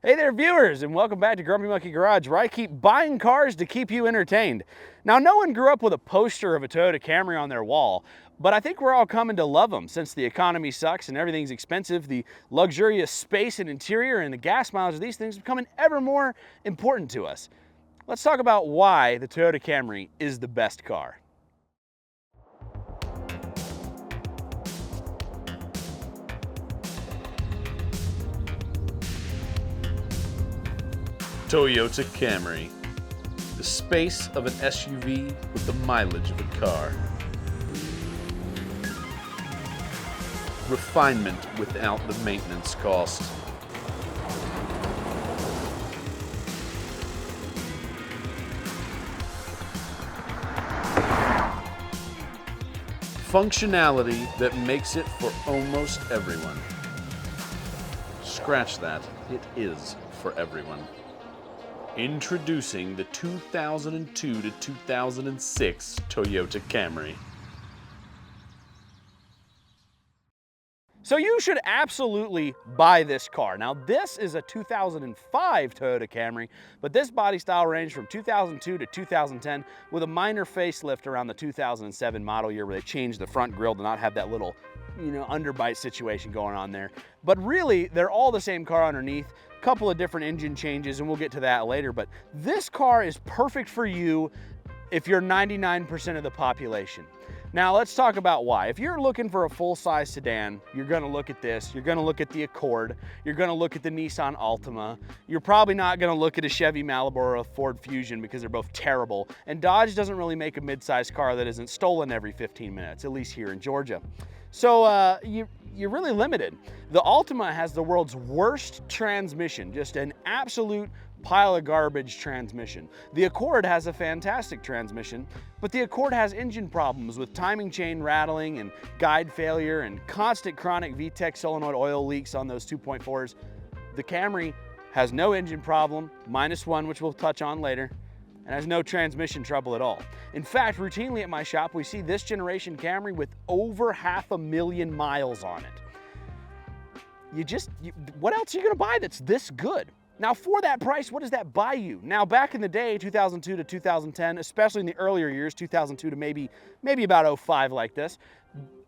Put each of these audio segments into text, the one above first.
Hey there, viewers, and welcome back to Grumpy Monkey Garage, where I keep buying cars to keep you entertained. Now, no one grew up with a poster of a Toyota Camry on their wall, but I think we're all coming to love them since the economy sucks and everything's expensive. The luxurious space and interior and the gas mileage of these things are becoming ever more important to us. Let's talk about why the Toyota Camry is the best car. Toyota Camry. The space of an SUV with the mileage of a car. Refinement without the maintenance cost. Functionality that makes it for almost everyone. Scratch that, it is for everyone. Introducing the 2002 to 2006 Toyota Camry. So you should absolutely buy this car. Now, this is a 2005 Toyota Camry, but this body style ranged from 2002 to 2010 with a minor facelift around the 2007 model year where they changed the front grille to not have that little, underbite situation going on there. But really, they're all the same car underneath. Couple of different engine changes, and we'll get to that later, but this car is perfect for you if you're 99% of the population. Now let's talk about why. If you're looking for a full-size sedan, you're gonna look at this, you're gonna look at the Accord, you're gonna look at the Nissan Altima, you're probably not gonna look at a Chevy Malibu or a Ford Fusion because they're both terrible, and Dodge doesn't really make a mid-size car that isn't stolen every 15 minutes, at least here in Georgia. So you're really limited. The Altima has the world's worst transmission, just an absolute pile of garbage transmission. The Accord has a fantastic transmission, but the Accord has engine problems with timing chain rattling and guide failure and constant chronic VTEC solenoid oil leaks on those 2.4s. The Camry has no engine problem, -1, which we'll touch on later, and has no transmission trouble at all. In fact, routinely at my shop, we see this generation Camry with over 500,000 miles on it. What else are you gonna buy that's this good? Now, for that price, what does that buy you? Now, back in the day, 2002 to 2010, especially in the earlier years, 2002 to maybe about 05 like this,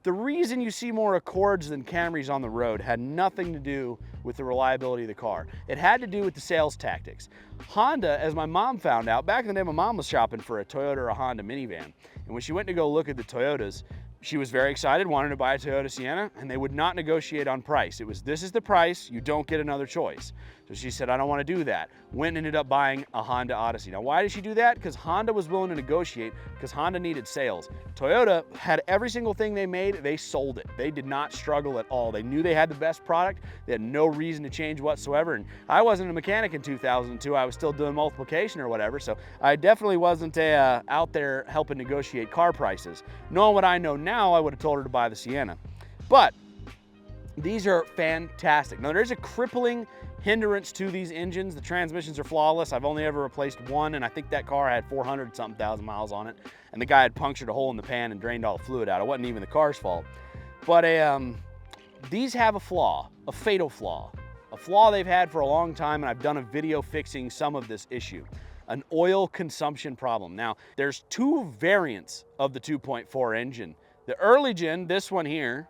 the reason you see more Accords than Camrys on the road had nothing to do with the reliability of the car. It had to do with the sales tactics. Honda, as my mom found out, back in the day my mom was shopping for a Toyota or a Honda minivan, and when she went to go look at the Toyotas, she was very excited, wanted to buy a Toyota Sienna, and they would not negotiate on price. It was, this is the price, you don't get another choice. So she said, I don't want to do that. Went and ended up buying a Honda Odyssey. Now, why did she do that? Because Honda was willing to negotiate, because Honda needed sales. Toyota had every single thing they made, they sold it. They did not struggle at all. They knew they had the best product. They had no reason to change whatsoever. And I wasn't a mechanic in 2002. I was still doing multiplication or whatever. So I definitely wasn't out there helping negotiate car prices. Knowing what I know now, I would have told her to buy the Sienna. But these are fantastic. Now, there's a crippling hindrance to these engines. The transmissions are flawless. I've only ever replaced one, and I think that car had 400-something thousand miles on it, and the guy had punctured a hole in the pan and drained all the fluid out. It wasn't even the car's fault. But these have a flaw, a fatal flaw, a flaw they've had for a long time, and I've done a video fixing some of this issue. An oil consumption problem. Now, there's two variants of the 2.4 engine. The early gen, this one here,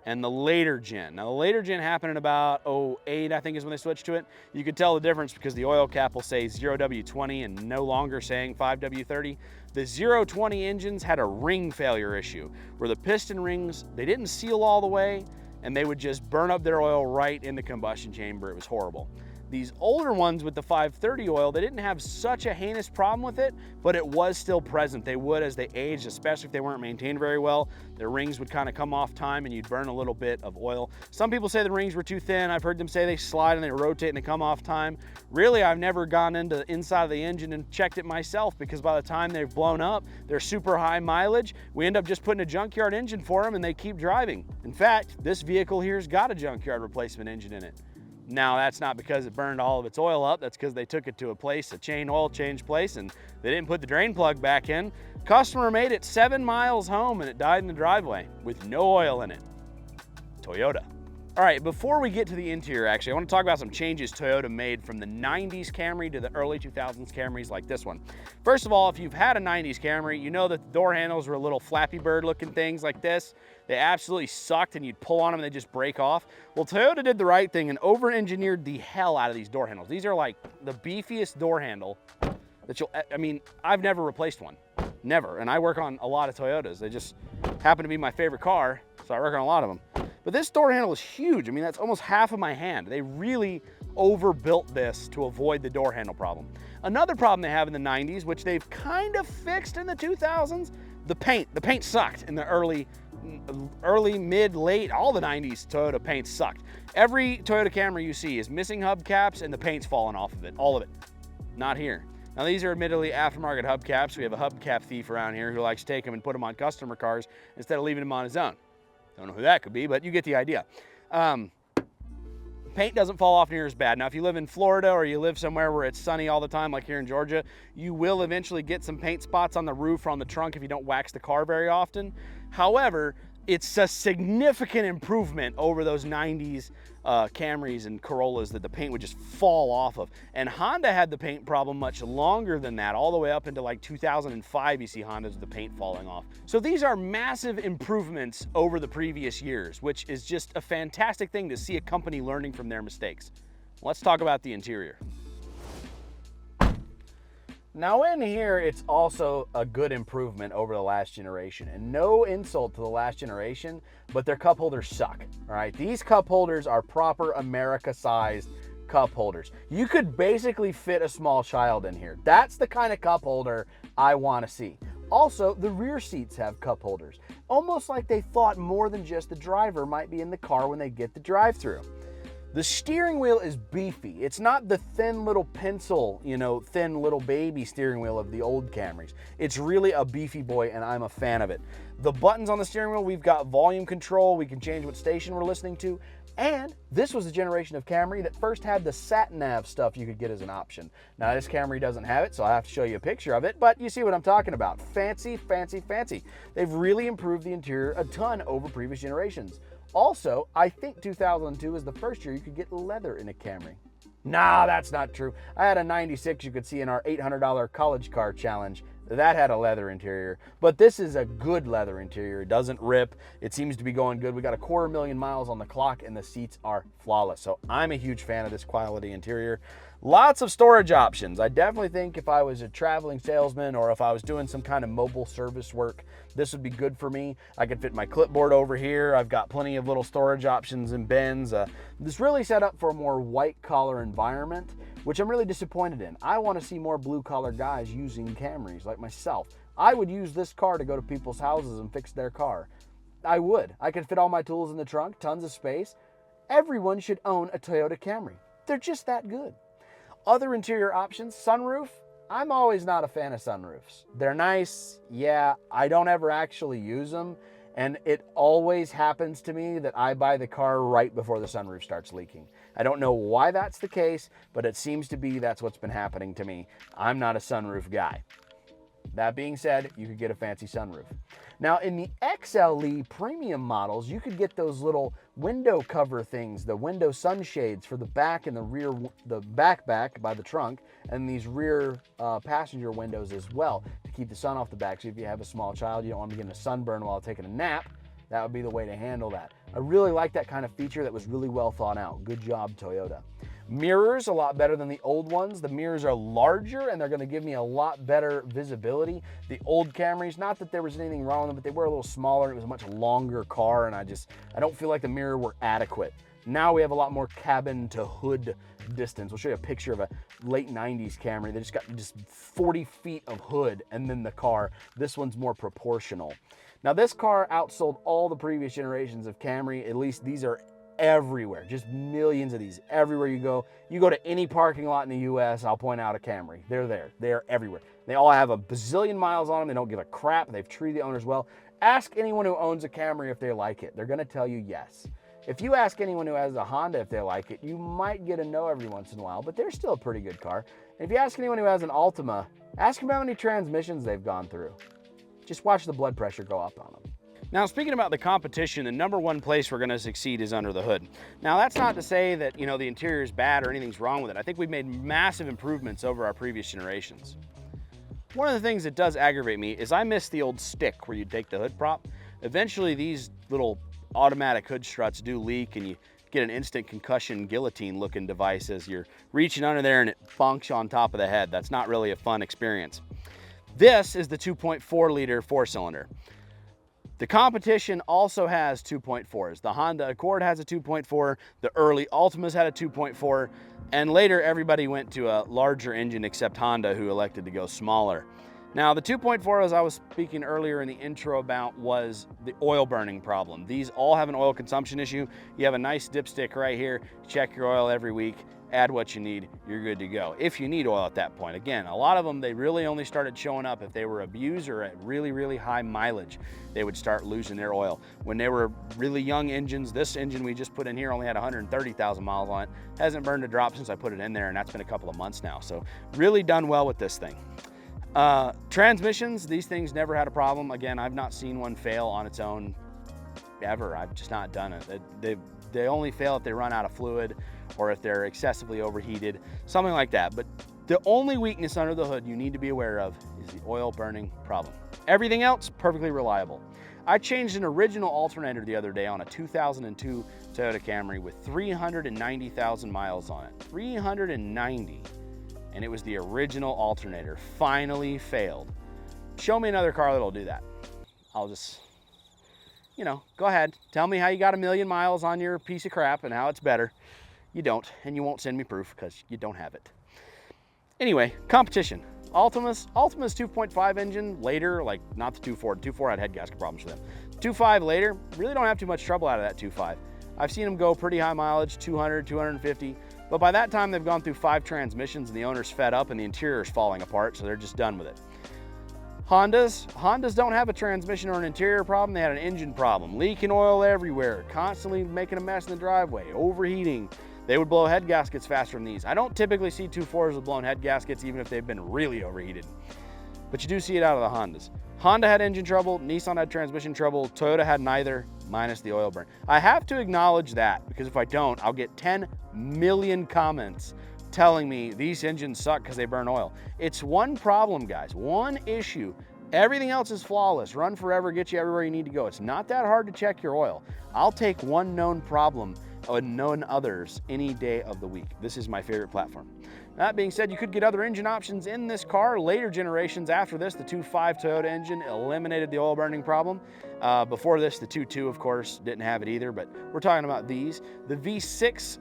and the later gen. Now, the later gen happened in about 08, I think is when they switched to it. You could tell the difference because the oil cap will say 0W20 and no longer saying 5W30. The 020 engines had a ring failure issue where the piston rings, they didn't seal all the way, and they would just burn up their oil right in the combustion chamber. It was horrible. These older ones with the 530 oil, they didn't have such a heinous problem with it, but it was still present. They would as they aged, especially if they weren't maintained very well. Their rings would kind of come off time and you'd burn a little bit of oil. Some people say the rings were too thin. I've heard them say they slide and they rotate and they come off time. Really, I've never gone into the inside of the engine and checked it myself because by the time they've blown up, they're super high mileage. We end up just putting a junkyard engine for them and they keep driving. In fact, this vehicle here's got a junkyard replacement engine in it. Now, that's not because it burned all of its oil up. That's because they took it to a chain oil change place, and they didn't put the drain plug back in. Customer made it 7 miles home and it died in the driveway with no oil in it. Toyota. All right, before we get to the interior, actually, I want to talk about some changes Toyota made from the 90s Camry to the early 2000s Camrys like this one. First of all, if you've had a 90s Camry, you know that the door handles were little Flappy Bird looking things like this. They absolutely sucked and you'd pull on them and they just break off. Well, Toyota did the right thing and over-engineered the hell out of these door handles. These are like the beefiest door handle that I mean, I've never replaced one, never. And I work on a lot of Toyotas. They just happen to be my favorite car, so I work on a lot of them. But this door handle is huge. I mean, that's almost half of my hand. They really overbuilt this to avoid the door handle problem. Another problem they have in the 90s, which they've kind of fixed in the 2000s, the paint. The paint sucked in the early, mid, late, all the 90s Toyota paint sucked. Every Toyota Camry you see is missing hubcaps and the paint's falling off of it, all of it. Not here. Now these are admittedly aftermarket hubcaps. We have a hubcap thief around here who likes to take them and put them on customer cars instead of leaving them on his own. Don't know who that could be, but you get the idea. Paint doesn't fall off near as bad. Now, if you live in Florida or you live somewhere where it's sunny all the time, like here in Georgia, you will eventually get some paint spots on the roof or on the trunk if you don't wax the car very often. However, it's a significant improvement over those 90s Camrys and Corollas that the paint would just fall off of. And Honda had the paint problem much longer than that, all the way up into like 2005 you see Hondas with the paint falling off. So these are massive improvements over the previous years, which is just a fantastic thing to see a company learning from their mistakes. Let's talk about the interior. Now in here, it's also a good improvement over the last generation, and no insult to the last generation, but their cup holders suck, all right? These cup holders are proper America-sized cup holders. You could basically fit a small child in here. That's the kind of cup holder I want to see. Also, the rear seats have cup holders, almost like they thought more than just the driver might be in the car when they get the drive-through. The steering wheel is beefy. It's not the thin little pencil, thin little baby steering wheel of the old Camrys. It's really a beefy boy, and I'm a fan of it. The buttons on the steering wheel, we've got volume control. We can change what station we're listening to. And this was the generation of Camry that first had the sat-nav stuff you could get as an option. Now, this Camry doesn't have it, so I have to show you a picture of it, but you see what I'm talking about. Fancy, fancy, fancy. They've really improved the interior a ton over previous generations. Also, I think 2002 is the first year you could get leather in a Camry. Nah, that's not true. I had a 96 you could see in our $800 college car challenge. That had a leather interior, but this is a good leather interior. It doesn't rip. It seems to be going good. We got 250,000 miles on the clock and the seats are flawless. So I'm a huge fan of this quality interior. Lots of storage options. I definitely think if I was a traveling salesman or if I was doing some kind of mobile service work, this would be good for me. I could fit my clipboard over here. I've got plenty of little storage options and bins. This really set up for a more white collar environment, which I'm really disappointed in. I want to see more blue collar guys using Camrys like myself. I would use this car to go to people's houses and fix their car. I would. I could fit all my tools in the trunk, tons of space. Everyone should own a Toyota Camry. They're just that good. Other interior options, sunroof. I'm always not a fan of sunroofs. They're nice, yeah, I don't ever actually use them, and it always happens to me that I buy the car right before the sunroof starts leaking. I don't know why that's the case, but it seems to be that's what's been happening to me. I'm not a sunroof guy. That being said, you could get a fancy sunroof. Now, in the XLE premium models, you could get those little window cover things, the window sunshades for the back and the rear, the back by the trunk, and these rear passenger windows as well to keep the sun off the back. So if you have a small child, you don't want to be getting a sunburn while taking a nap, that would be the way to handle that. I really like that kind of feature that was really well thought out. Good job, Toyota. Mirrors, a lot better than the old ones. The mirrors are larger and they're going to give me a lot better visibility. The old Camrys, not that there was anything wrong with them, but they were a little smaller. It was a much longer car, and I don't feel like the mirror were adequate. Now we have a lot more cabin to hood distance. We'll show you a picture of a late 90s Camry. They just got 40 feet of hood and then the car. This one's more proportional. Now this car outsold all the previous generations of Camry. At least these are everywhere, just millions of these everywhere you go. You go to any parking lot in the US, I'll point out a Camry. They're there. They are everywhere. They all have a bazillion miles on them. They don't give a crap. They've treated the owners well. Ask anyone who owns a Camry if they like it. They're going to tell you yes. If you ask anyone who has a Honda if they like it, you might get a no every once in a while, but they're still a pretty good car. And if you ask anyone who has an Altima, ask them how many transmissions they've gone through. Just watch the blood pressure go up on them. Now, speaking about the competition, the #1 place we're gonna succeed is under the hood. Now, that's not to say that, you know, the interior is bad or anything's wrong with it. I think we've made massive improvements over our previous generations. One of the things that does aggravate me is I miss the old stick where you take the hood prop. Eventually, these little automatic hood struts do leak and you get an instant concussion guillotine looking device as you're reaching under there and it bonks you on top of the head. That's not really a fun experience. This is the 2.4 liter 4-cylinder. The competition also has 2.4s. The Honda Accord has a 2.4, the early Altimas had a 2.4, and later everybody went to a larger engine except Honda, who elected to go smaller. Now, the 2.4, as I was speaking earlier in the intro about, was the oil burning problem. These all have an oil consumption issue. You have a nice dipstick right here. Check your oil every week, add what you need, you're good to go. If you need oil at that point. Again, a lot of them, they really only started showing up if they were abused or at really, really high mileage. They would start losing their oil. When they were really young engines, this engine we just put in here only had 130,000 miles on it. Hasn't burned a drop since I put it in there, and that's been a couple of months now. So really done well with this thing. Transmissions, these things never had a problem. Again, I've not seen one fail on its own ever. I've just not done it. They only fail if they run out of fluid or if they're excessively overheated, something like that. But the only weakness under the hood you need to be aware of is the oil burning problem. Everything else, perfectly reliable. I changed an original alternator the other day on a 2002 Toyota Camry with 390,000 miles on it. 390. And it was the original alternator. Finally failed. Show me another car that'll do that. I'll just, you know, go ahead. Tell me how you got 1,000,000 miles on your piece of crap and how it's better. You don't, and you won't send me proof because you don't have it. Anyway, competition. Altima's 2.5 engine later, like not the 2.4. 2.4 had head gasket problems with them. 2.5 later, really don't have too much trouble out of that 2.5. I've seen them go pretty high mileage, 200, 250. But by that time, they've gone through 5 transmissions and the owner's fed up and the interior is falling apart, so they're just done with it. Hondas don't have a transmission or an interior problem. They had an engine problem, leaking oil everywhere, constantly making a mess in the driveway, overheating. They would blow head gaskets faster than these. I don't typically see 2.4s with blown head gaskets, even if they've been really overheated. But you do see it out of the Hondas. Honda had engine trouble, Nissan had transmission trouble, Toyota had neither, minus the oil burn. I have to acknowledge that, because if I don't, I'll get 10 million comments telling me these engines suck because they burn oil. It's one problem, guys, one issue. Everything else is flawless. Run forever, get you everywhere you need to go. It's not that hard to check your oil. I'll take one known problem and known others any day of the week. This is my favorite platform. That being said, you could get other engine options in this car. Later generations after this, the 2.5 Toyota engine eliminated the oil burning problem. Before this, the 2.2, of course, didn't have it either, but we're talking about these. The V6,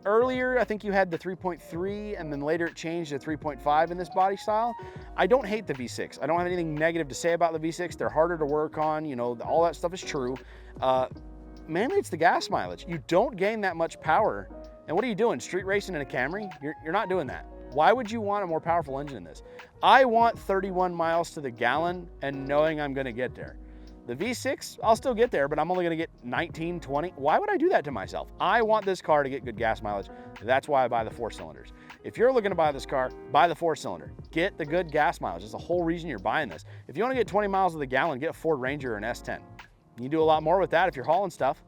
earlier, I think you had the 3.3, and then later it changed to 3.5 in this body style. I don't hate the V6. I don't have anything negative to say about the V6. They're harder to work on, you know, all that stuff is true. Mainly it's the gas mileage. You don't gain that much power. And what are you doing, street racing in a Camry? You're not doing that. Why would you want a more powerful engine in this? I want 31 miles to the gallon and knowing I'm gonna get there. The V6, I'll still get there, but I'm only gonna get 19, 20. Why would I do that to myself? I want this car to get good gas mileage. That's why I buy the 4 cylinders. If you're looking to buy this car, buy the 4-cylinder. Get the good gas mileage. That's the whole reason you're buying this. If you wanna get 20 miles to the gallon, get a Ford Ranger or an S10. You can do a lot more with that if you're hauling stuff.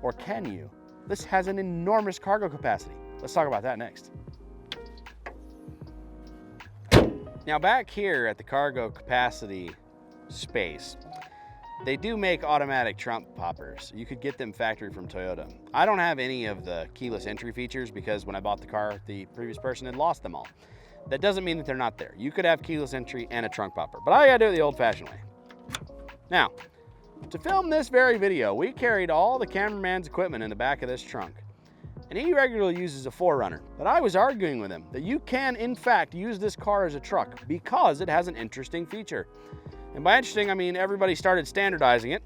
Or can you? This has an enormous cargo capacity. Let's talk about that next. Now back here at the cargo capacity space, they do make automatic trunk poppers. You could get them factory from Toyota. I don't have any of the keyless entry features because when I bought the car, the previous person had lost them all. That doesn't mean that they're not there. You could have keyless entry and a trunk popper, but I gotta do it the old-fashioned way. Now, to film this very video, we carried all the cameraman's equipment in the back of this trunk. And he regularly uses a 4Runner, but I was arguing with him that you can, in fact, use this car as a truck because it has an interesting feature. And by interesting, I mean everybody started standardizing it.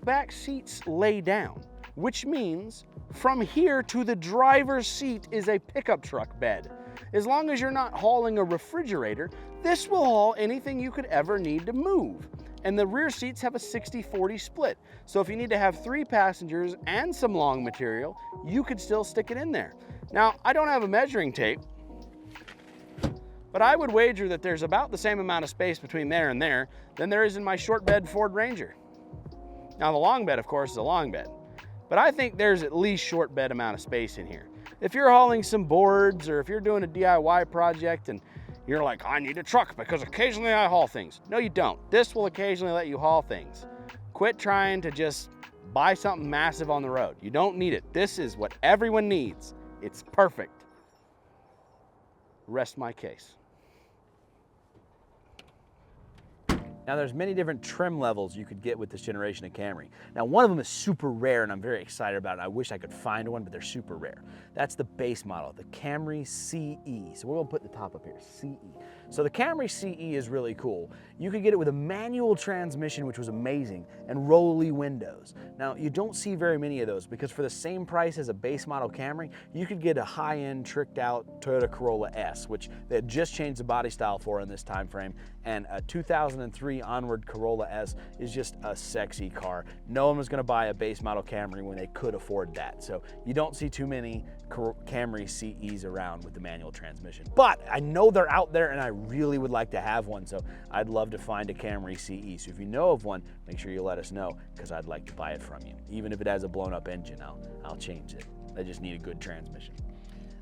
Back seats lay down, which means from here to the driver's seat is a pickup truck bed. As long as you're not hauling a refrigerator, this will haul anything you could ever need to move. And the rear seats have a 60-40 split. So if you need to have 3 passengers and some long material, you could still stick it in there. Now, I don't have a measuring tape, but I would wager that there's about the same amount of space between there and there than there is in my short bed Ford Ranger. Now the long bed, of course, is a long bed, but I think there's at least short bed amount of space in here. If you're hauling some boards, or if you're doing a DIY project and you're like, I need a truck because occasionally I haul things. No, you don't. This will occasionally let you haul things. Quit trying to just buy something massive on the road. You don't need it. This is what everyone needs. It's perfect. Rest my case. Now there's many different trim levels you could get with this generation of Camry. Now one of them is super rare and I'm very excited about it. I wish I could find one, but they're super rare. That's the base model, the Camry CE. So we're gonna put the top up here, CE. So the Camry CE is really cool. You could get it with a manual transmission, which was amazing, and rolly windows. Now you don't see very many of those because for the same price as a base model Camry, you could get a high-end tricked out Toyota Corolla S, which they had just changed the body style for in this time frame, and a 2003 onward Corolla S is just a sexy car. No one was gonna buy a base model Camry when they could afford that. So you don't see too many Camry CEs around with the manual transmission. But I know they're out there and I really would like to have one, so I'd love to find a Camry CE. So if you know of one, make sure you let us know because I'd like to buy it from you. Even if it has a blown up engine, I'll change it. I just need a good transmission.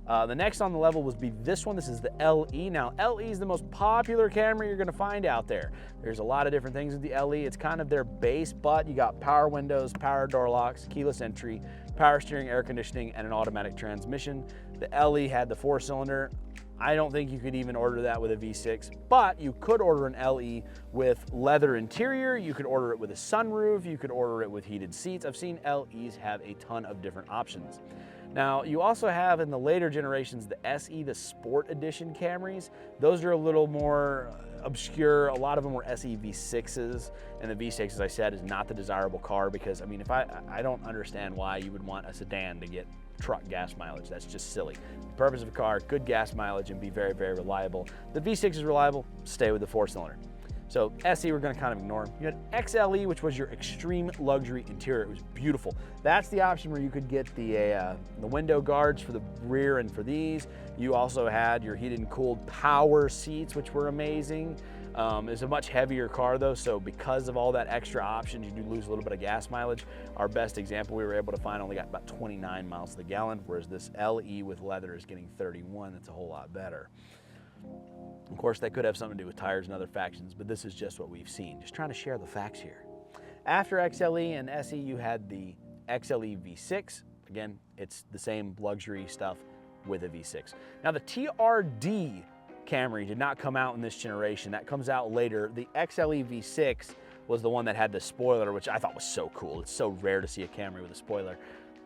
The next on the level would be this one. This is the LE. Now, LE is the most popular Camry you're gonna find out there. There's a lot of different things with the LE. It's kind of their base, but you got power windows, power door locks, keyless entry, power steering, air conditioning, and an automatic transmission. The LE had the 4-cylinder. I don't think you could even order that with a V6, but you could order an LE with leather interior. You could order it with a sunroof. You could order it with heated seats. I've seen LEs have a ton of different options. Now, you also have in the later generations, the SE, the Sport Edition Camrys. Those are a little more obscure. A lot of them were SE V6s, and the V6, as I said, is not the desirable car because, I mean, I don't understand why you would want a sedan to get truck gas mileage. That's just silly. The purpose of a car, good gas mileage and be very, very reliable. The V6 is reliable, stay with the 4-cylinder. So SE we're gonna kind of ignore. You had XLE, which was your extreme luxury interior. It was beautiful. That's the option where you could get the window guards for the rear and for these. You also had your heated and cooled power seats, which were amazing. It's a much heavier car though, so because of all that extra options, you do lose a little bit of gas mileage. Our best example we were able to find only got about 29 miles to the gallon, whereas this LE with leather is getting 31. That's a whole lot better. Of course, that could have something to do with tires and other factions, but this is just what we've seen. Just trying to share the facts here. After XLE and SE, you had the XLE V6. Again, it's the same luxury stuff with a V6. Now, the TRD Camry did not come out in this generation. That comes out later. The XLE V6 was the one that had the spoiler, which I thought was so cool. It's so rare to see a Camry with a spoiler,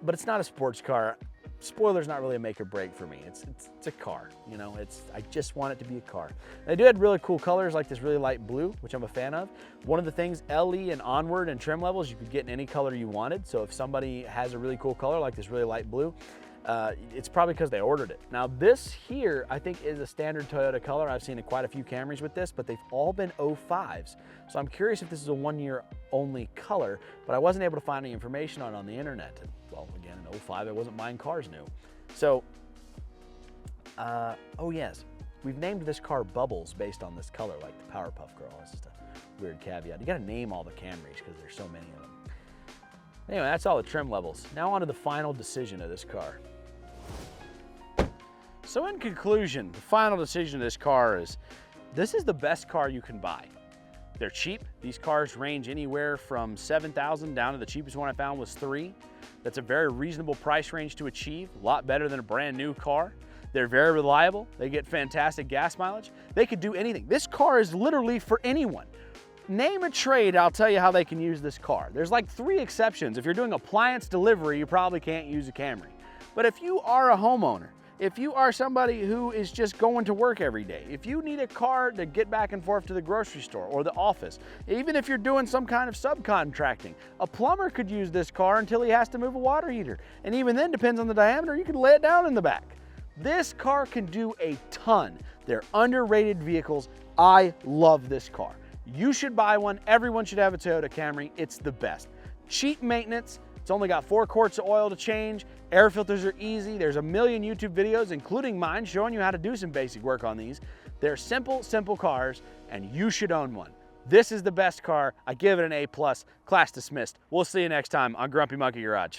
but it's not a sports car. Spoiler's not really a make or break for me. It's a car, you know, I just want it to be a car. They do have really cool colors like this really light blue, which I'm a fan of. One of the things, LE and onward and trim levels, you could get in any color you wanted. So if somebody has a really cool color like this really light blue, it's probably because they ordered it. Now this here, I think is a standard Toyota color. I've seen quite a few Camrys with this, but they've all been 05s. So I'm curious if this is a 1-year only color, but I wasn't able to find any information on the internet. Well, again, in 05, I wasn't buying cars new. So, oh yes, we've named this car Bubbles based on this color, like the Powerpuff Girl. That's just a weird caveat. You gotta name all the Camrys because there's so many of them. Anyway, that's all the trim levels. Now on to the final decision of this car. So in conclusion, the final decision of this car is, this is the best car you can buy. They're cheap. These cars range anywhere from $7,000 down to the cheapest one I found was $3,000. That's a very reasonable price range to achieve, a lot better than a brand new car. They're very reliable. They get fantastic gas mileage. They could do anything. This car is literally for anyone. Name a trade, I'll tell you how they can use this car. There's like 3 exceptions. If you're doing appliance delivery, you probably can't use a Camry. But if you are a homeowner, if you are somebody who is just going to work every day, if you need a car to get back and forth to the grocery store or the office, even if you're doing some kind of subcontracting, a plumber could use this car until he has to move a water heater. And even then, depends on the diameter, you can lay it down in the back. This car can do a ton. They're underrated vehicles. I love this car. You should buy one. Everyone should have a Toyota Camry. It's the best. Cheap maintenance. It's only got 4 quarts of oil to change. Air filters are easy. There's a million YouTube videos, including mine, showing you how to do some basic work on these. They're simple, simple cars, and you should own one. This is the best car. I give it an A+, class dismissed. We'll see you next time on Grumpy Monkey Garage.